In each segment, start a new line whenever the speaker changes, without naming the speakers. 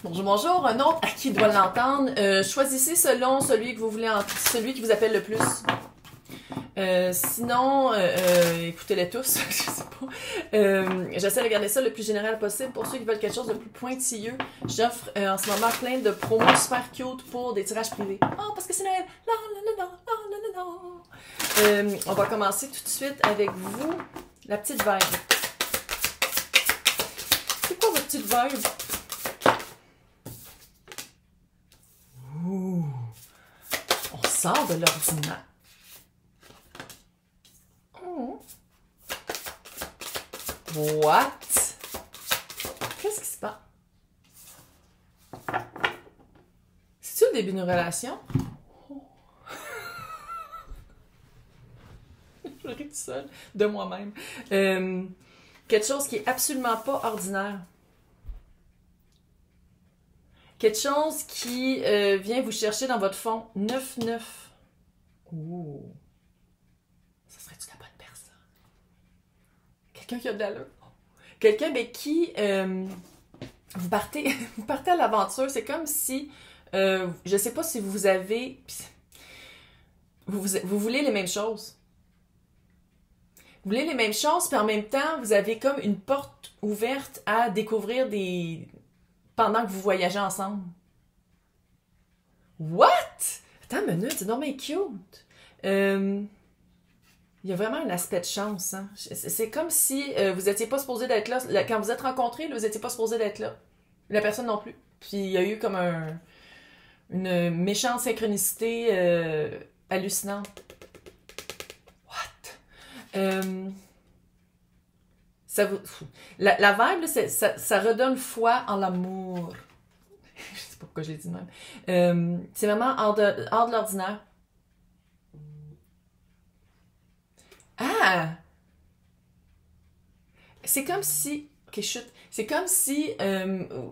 Bonjour, bonjour. Un autre à qui doit l'entendre. Choisissez selon celui que vous voulez, celui qui vous appelle le plus. Sinon, écoutez-les tous. Je sais pas. J'essaie de garder ça le plus général possible. Pour ceux qui veulent quelque chose de plus pointilleux, j'offre en ce moment plein de promos super cute pour des tirages privés. Oh, parce que c'est Noël. Non, non, non, non, non, non, non. On va commencer tout de suite avec vous. La petite vibe. C'est quoi votre petite vibe? Ouh. On sort de l'ordinaire. Oh. What? Qu'est-ce qui se passe? C'est-tu le début d'une relation? Oh. Je ris tout seul de moi-même. Quelque chose qui est absolument pas ordinaire. Quelque chose qui vient vous chercher dans votre fond. 9-9. Ouh. Ça serait-tu la bonne personne? Quelqu'un qui a de l'allure. Quelqu'un avec qui vous partez à l'aventure. C'est comme si, je sais pas si vous avez... Vous voulez les mêmes choses. Vous voulez les mêmes choses, puis en même temps, vous avez comme une porte ouverte à découvrir des... pendant que vous voyagez ensemble. What? Attends une minute, c'est normal cute. Il y a vraiment un aspect de chance. Hein? C'est comme si vous étiez pas supposé d'être là. Quand vous êtes rencontrés, vous étiez pas supposé d'être là. La personne non plus. Puis il y a eu comme une méchante synchronicité hallucinante. What? La vibe, là, ça redonne foi en l'amour. Je sais pas pourquoi je l'ai dit de même. C'est vraiment hors de l'ordinaire. Ah! C'est comme si... Ok, chut. C'est comme si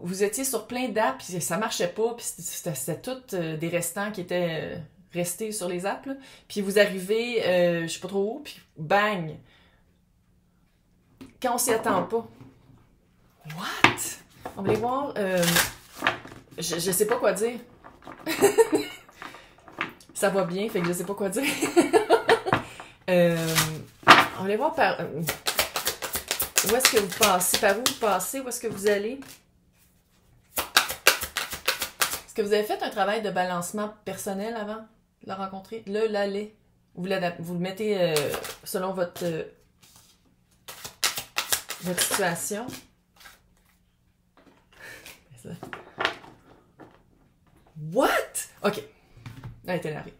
vous étiez sur plein d'apps, puis ça marchait pas, puis c'était tout des restants qui étaient restés sur les apps, là. Puis vous arrivez, je sais pas trop où, puis bang! Quand on s'y attend pas. What? On va aller voir. Je sais pas quoi dire. Ça va bien, fait que je sais pas quoi dire. On va aller voir par... où est-ce que vous passez? Par où vous passez? Où est-ce que vous allez? Est-ce que vous avez fait un travail de balancement personnel avant de la rencontrer? Là, l'aller. Vous le mettez selon votre situation. What? Ok. Elle est énervée.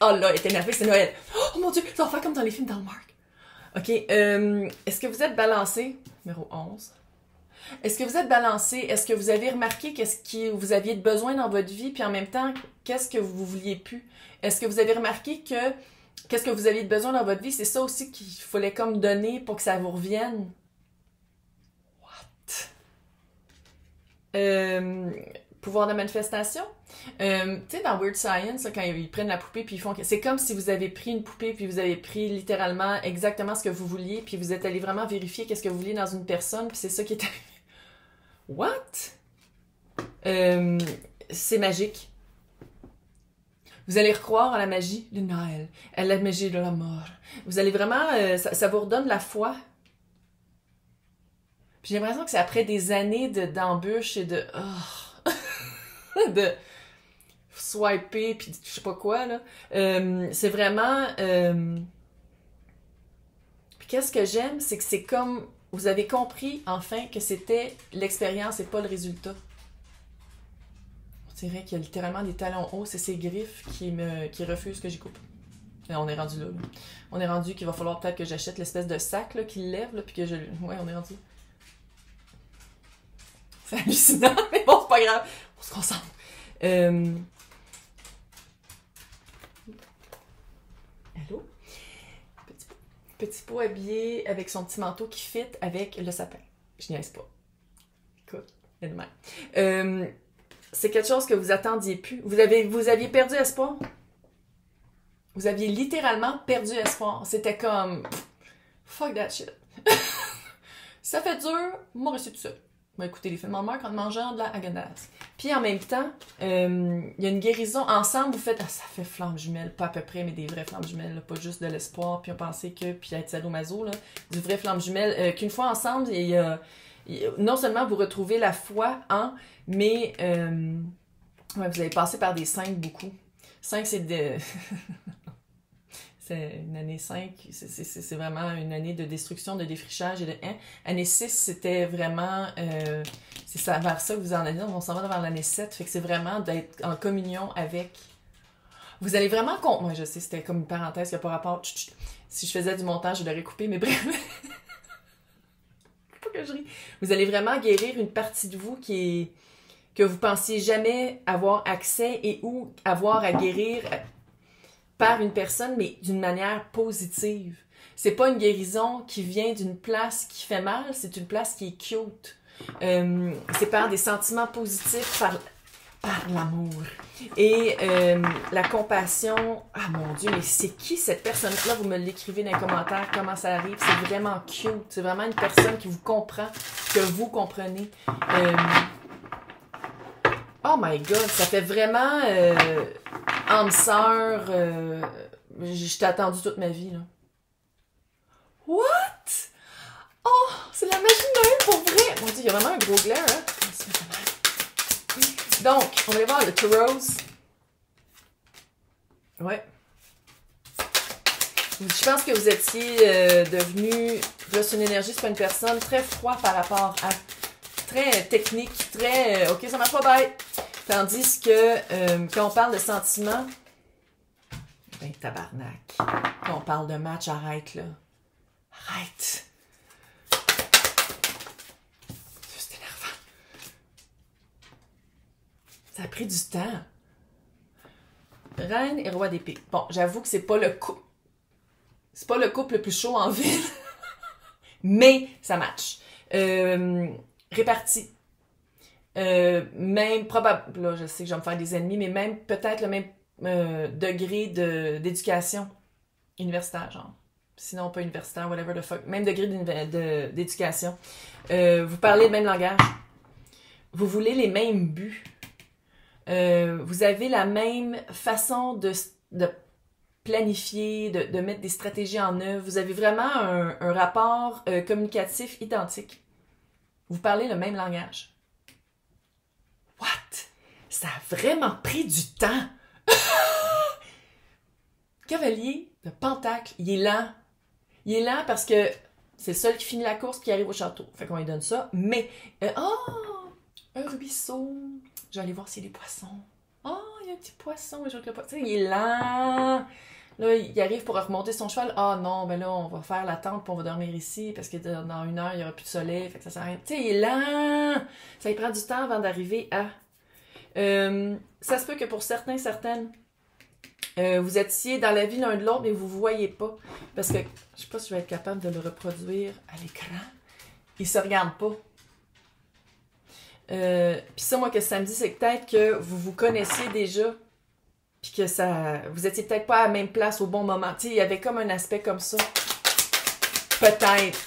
Oh là, elle est énervée, c'est Noël. Oh mon Dieu, ça va faire comme dans les films d'Hallmark. Ok. Est-ce que vous êtes balancé? Numéro 11. Est-ce que vous êtes balancé? Est-ce que vous avez remarqué qu'est-ce que vous aviez de besoin dans votre vie, puis en même temps, qu'est-ce que vous vouliez plus? Est-ce que vous avez remarqué que qu'est-ce que vous aviez de besoin dans votre vie, c'est ça aussi qu'il fallait comme donner pour que ça vous revienne? Pouvoir de manifestation. Tu sais, dans Weird Science, là, quand ils prennent la poupée puis ils font... C'est comme si vous avez pris une poupée puis vous avez pris littéralement exactement ce que vous vouliez puis vous êtes allé vraiment vérifier qu'est-ce que vous vouliez dans une personne puis c'est ça qui est arrivé. What? C'est magique. Vous allez recroire à la magie de Noël, à la magie de la mort. Vous allez vraiment... ça vous redonne la foi. Puis j'ai l'impression que c'est après des années d'embûches et de... de swiper puis je sais pas quoi, là. C'est vraiment... Puis qu'est-ce que j'aime, c'est que c'est comme... Vous avez compris, enfin, que c'était l'expérience et pas le résultat. On dirait qu'il y a littéralement des talons hauts, c'est ces griffes qui refusent que j'y coupe. Là, on est rendu là. On est rendu qu'il va falloir peut-être que j'achète l'espèce de sac là, qui le lève, là, puis que je... Ouais, on est rendu... C'est hallucinant, mais bon, c'est pas grave. On se concentre. Allô? Petit pot habillé avec son petit manteau qui fit avec le sapin. Je niaise pas. Écoute, il y a de même. C'est quelque chose que vous attendiez plus. Vous aviez perdu espoir. Vous aviez littéralement perdu espoir. C'était comme... Fuck that shit. Ça fait dur, moi rester tout seul. va écouter les films Hallmark en mangeant de la Häagen-Dazs. Puis en même temps, il y a une guérison. Ensemble, vous faites... Ah, ça fait flamme jumelle. Pas à peu près, mais des vraies flammes jumelles. Là, pas juste de l'espoir, puis on pensait que... Puis être sadomaso, là. Du vrai flamme jumelle. Qu'une fois ensemble, non seulement vous retrouvez la foi en... Mais... ouais, vous avez passé par des 5 beaucoup. 5, c'est de... C'est une année 5, c'est vraiment une année de destruction, de défrichage et de... Hein? Année 6, c'était vraiment... c'est ça, vers ça que vous en allez. On s'en va vers l'année 7. Fait que c'est vraiment d'être en communion avec... Vous allez vraiment... Moi, je sais, c'était comme une parenthèse qui n'a pas rapport... Si je faisais du montage, je l'aurais coupé, mais bref... Faut pas que je ris. Vous allez vraiment guérir une partie de vous qui est... que vous pensiez jamais avoir accès et ou avoir à guérir... par une personne, mais d'une manière positive. C'est pas une guérison qui vient d'une place qui fait mal, c'est une place qui est cute. C'est par des sentiments positifs, par l'amour. Et la compassion, ah mon Dieu, mais c'est qui cette personne-là? Vous me l'écrivez dans les commentaires, comment ça arrive. C'est vraiment cute. C'est vraiment une personne qui vous comprend, que vous comprenez. Oh my God, ça fait vraiment âme sœur. Je t'ai attendu toute ma vie, là. What? Oh, c'est la magie de Noël pour vrai! Mon Dieu, il y a vraiment un gros glaire, hein? Donc, on va aller voir le Taurus. Ouais. Je pense que vous étiez devenu... Là, c'est une énergie, c'est pas une personne très froid par rapport à... Très technique, très... OK, ça marche pas, bye! Tandis que quand on parle de sentiments... Ben, tabarnak. Quand on parle de match, arrête, là. Arrête! C'est énervant. Ça a pris du temps. Reine et roi d'épée. Bon, j'avoue que c'est pas le couple. C'est pas le couple le plus chaud en ville. Mais ça match. Réparti. Même, probable, là, je sais que je vais me faire des ennemis, mais même, peut-être le même degré d'éducation universitaire, genre. Sinon, pas universitaire, whatever the fuck. Même degré d'éducation. Vous parlez le même langage. Vous voulez les mêmes buts. Vous avez la même façon de planifier, de mettre des stratégies en œuvre. Vous avez vraiment un rapport communicatif identique. Vous parlez le même langage. What? Ça a vraiment pris du temps. Cavalier de Pentacle, il est lent. Il est lent parce que c'est le seul qui finit la course qui arrive au château. Fait qu'on lui donne ça. Mais, un ruisseau. Je vais aller voir s'il y a des poissons. Oh, il y a un petit poisson. Je vois le poisson. Il est lent. Là, il arrive pour remonter son cheval. Ah non, ben là, on va faire la tente puis on va dormir ici parce que dans 1 heure, il n'y aura plus de soleil. Fait que ça sert à rien. Tu sais, il est lent. Ça lui prend du temps avant d'arriver à... ça se peut que pour certaines, vous étiez dans la vie l'un de l'autre, mais vous ne voyez pas. Parce que, je sais pas si je vais être capable de le reproduire à l'écran. Ils se regardent pas. Puis ça, moi, que ça me dit, c'est peut-être que vous vous connaissiez déjà, puis que ça, vous étiez peut-être pas à la même place au bon moment. Tu sais, il y avait comme un aspect comme ça. Peut-être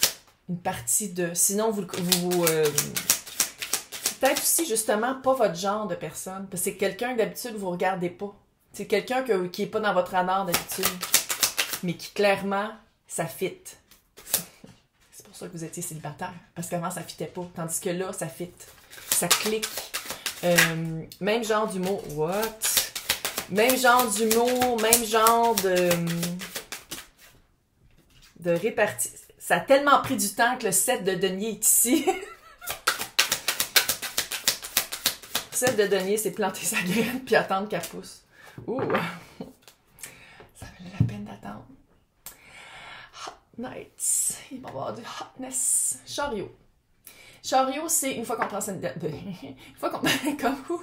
une partie de... Sinon, peut-être aussi, justement, pas votre genre de personne. Parce que c'est quelqu'un que d'habitude, vous regardez pas. C'est quelqu'un qui est pas dans votre radar d'habitude. Mais qui, clairement, ça fit. C'est pour ça que vous étiez célibataire. Parce qu'avant, ça fitait pas. Tandis que là, ça fit. Ça clique. Même genre d'humour. What? Même genre d'humour, même genre de répartie. Ça a tellement pris du temps que le set de denier est ici. Le set de denier, c'est planter sa graine puis attendre qu'elle pousse. Ouh! Ça valait la peine d'attendre. Hot nights. Il va y avoir du hotness. Chariot. Chariot, c'est une fois qu'on prend une fois qu'on... Comme où?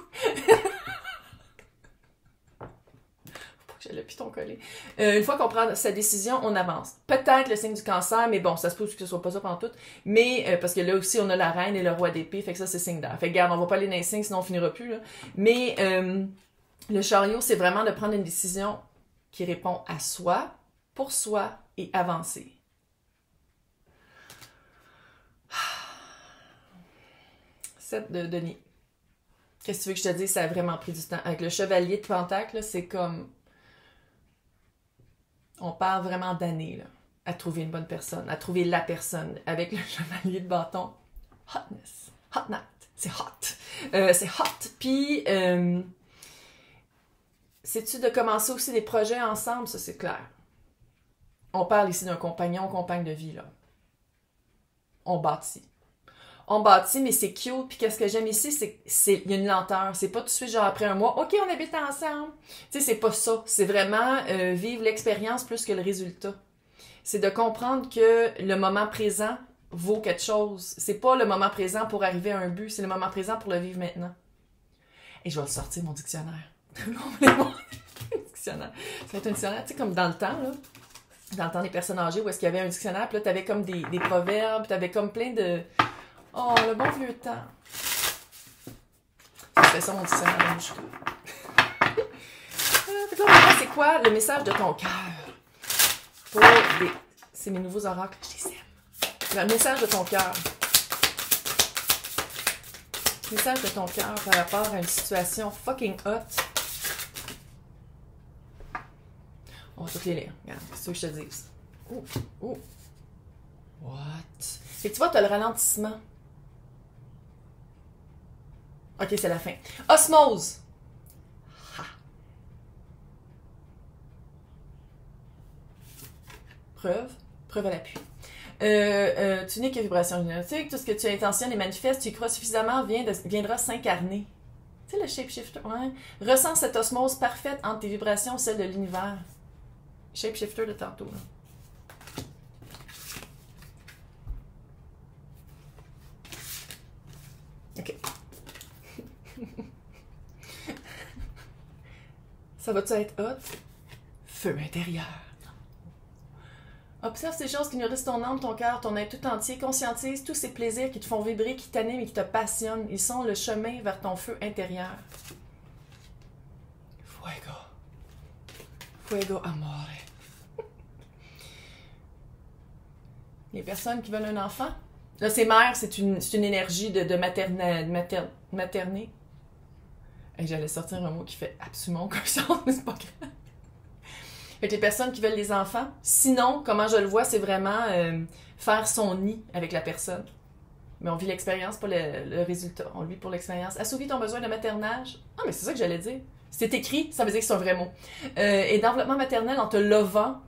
J'ai le piton collé. Une fois qu'on prend sa décision, on avance. Peut-être le signe du cancer, mais bon, ça se peut que ce soit pas ça pendant tout. Mais, parce que là aussi, on a la reine et le roi d'épée, fait que ça, c'est signe d'air. Fait que, regarde, on va pas aller dans les signes, sinon on finira plus, là. Mais, le chariot, c'est vraiment de prendre une décision qui répond à soi, pour soi et avancer. 7 de Denis. Qu'est-ce que tu veux que je te dise? Ça a vraiment pris du temps. Avec le chevalier de Pentacle, c'est comme... On parle vraiment d'années, là, à trouver une bonne personne, à trouver la personne. Avec le chevalier de bâton, hotness, hot night, c'est hot. C'est hot. Puis, c'est-tu de commencer aussi des projets ensemble? Ça, c'est clair. On parle ici d'un compagnon, compagne de vie, là. On bâtit. On bâtit, mais c'est cute. Puis qu'est-ce que j'aime ici, c'est il y a une lenteur. C'est pas tout de suite, genre après un mois, OK, on habite ensemble. Tu sais, c'est pas ça. C'est vraiment vivre l'expérience plus que le résultat. C'est de comprendre que le moment présent vaut quelque chose. C'est pas le moment présent pour arriver à un but, c'est le moment présent pour le vivre maintenant. Et je vais le sortir, mon dictionnaire. Mon dictionnaire. Ça va être un dictionnaire, tu sais, comme dans le temps, là. Dans le temps des personnes âgées, où est-ce qu'il y avait un dictionnaire, puis là, t'avais comme des proverbes, t'avais comme plein de... Oh, le bon vieux temps. C'est ça, mon dictionnaire de mouche. Fait que là, on va voir c'est quoi le message de ton cœur. Pour des... C'est mes nouveaux oracles, je les aime. Le message de ton cœur. Le message de ton cœur par rapport à une situation fucking hot. On va toutes les lire. Regarde, c'est ce que je te dis. Oh, oh. What? Fait que tu vois, tu as le ralentissement. OK, c'est la fin. Osmose. Ha. Preuve. Preuve à l'appui. Tu n'es que vibration génétique. Tout ce que tu intentionnes et manifestes, tu y crois suffisamment, viendra s'incarner. Tu sais, le shapeshifter, ouais. Ressens cette osmose parfaite entre tes vibrations et celles de l'univers. Shapeshifter de tantôt, là. OK. Ça va-tu être hot? Feu intérieur. Observe ces choses qui nourrissent ton âme, ton cœur, ton être tout entier. Conscientise tous ces plaisirs qui te font vibrer, qui t'animent et qui te passionnent. Ils sont le chemin vers ton feu intérieur. Fuego. Fuego amore. Les personnes qui veulent un enfant. Là, c'est mère, c'est une énergie de materner. Et j'allais sortir un mot qui fait absolument aucun sens, mais c'est pas grave. Fait que les personnes qui veulent des enfants. Sinon, comment je le vois, c'est vraiment faire son nid avec la personne. Mais on vit l'expérience, pas le résultat. On le vit pour l'expérience. Assouvir ton besoin de maternage. Ah, mais c'est ça que j'allais dire. C'est écrit, ça veut dire que c'est un vrai mot. Et d'enveloppement maternel en te levant.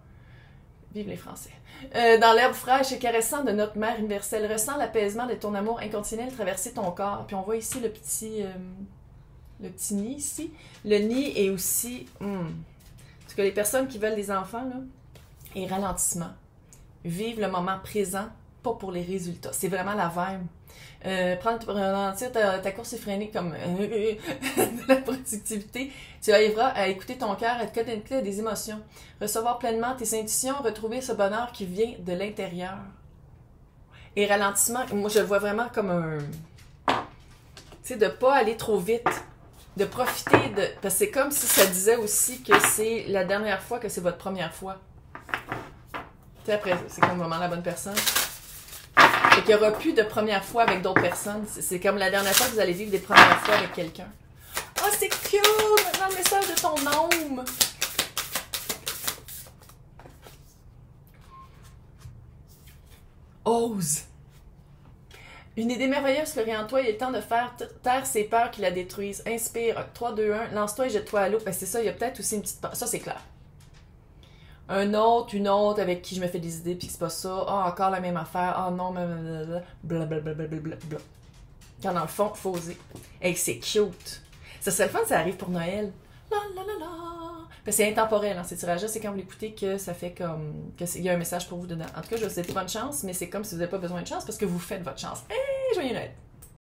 Vive les Français. Dans l'herbe fraîche et caressant de notre mère universelle, ressens l'apaisement de ton amour inconditionnel traverser ton corps. Puis on voit ici le petit nid ici. Le nid est aussi... Parce que les personnes qui veulent des enfants, là, et ralentissement, vivent le moment présent, pas pour les résultats. C'est vraiment la vibe. Ralentir ta course effrénée comme de la productivité. Tu arriveras à écouter ton cœur, à te connecter à des émotions, recevoir pleinement tes intuitions, retrouver ce bonheur qui vient de l'intérieur. Et ralentissement, moi je le vois vraiment comme un... Tu sais, de pas aller trop vite. De profiter de... Parce que c'est comme si ça disait aussi que c'est la dernière fois que c'est votre première fois. Tu sais, après, c'est comme vraiment la bonne personne. Fait qu'il n'y aura plus de première fois avec d'autres personnes. C'est comme la dernière fois que vous allez vivre des premières fois avec quelqu'un. Oh, c'est cute! Maintenant, le message de ton âme! Ose! Une idée merveilleuse fleurit en toi, il est temps de faire taire ces peurs qui la détruisent. Inspire, 3, 2, 1, lance-toi et jette-toi à l'eau. Ben c'est ça, il y a peut-être aussi une petite peur. Ça, c'est clair. Une autre avec qui je me fais des idées, puis c'est pas ça. Ah, oh, encore la même affaire. Ah, oh, non, blablabla. Quand dans le fond, faut oser. Hey, c'est cute. Ça serait le fun, ça arrive pour Noël. La la la la. Ben, c'est intemporel, hein, ces tirages-là. C'est quand vous l'écoutez que ça fait comme... qu'il y a un message pour vous dedans. En tout cas, je vous souhaite bonne chance, mais c'est comme si vous n'avez pas besoin de chance parce que vous faites votre chance. Hey, joyeux Noël!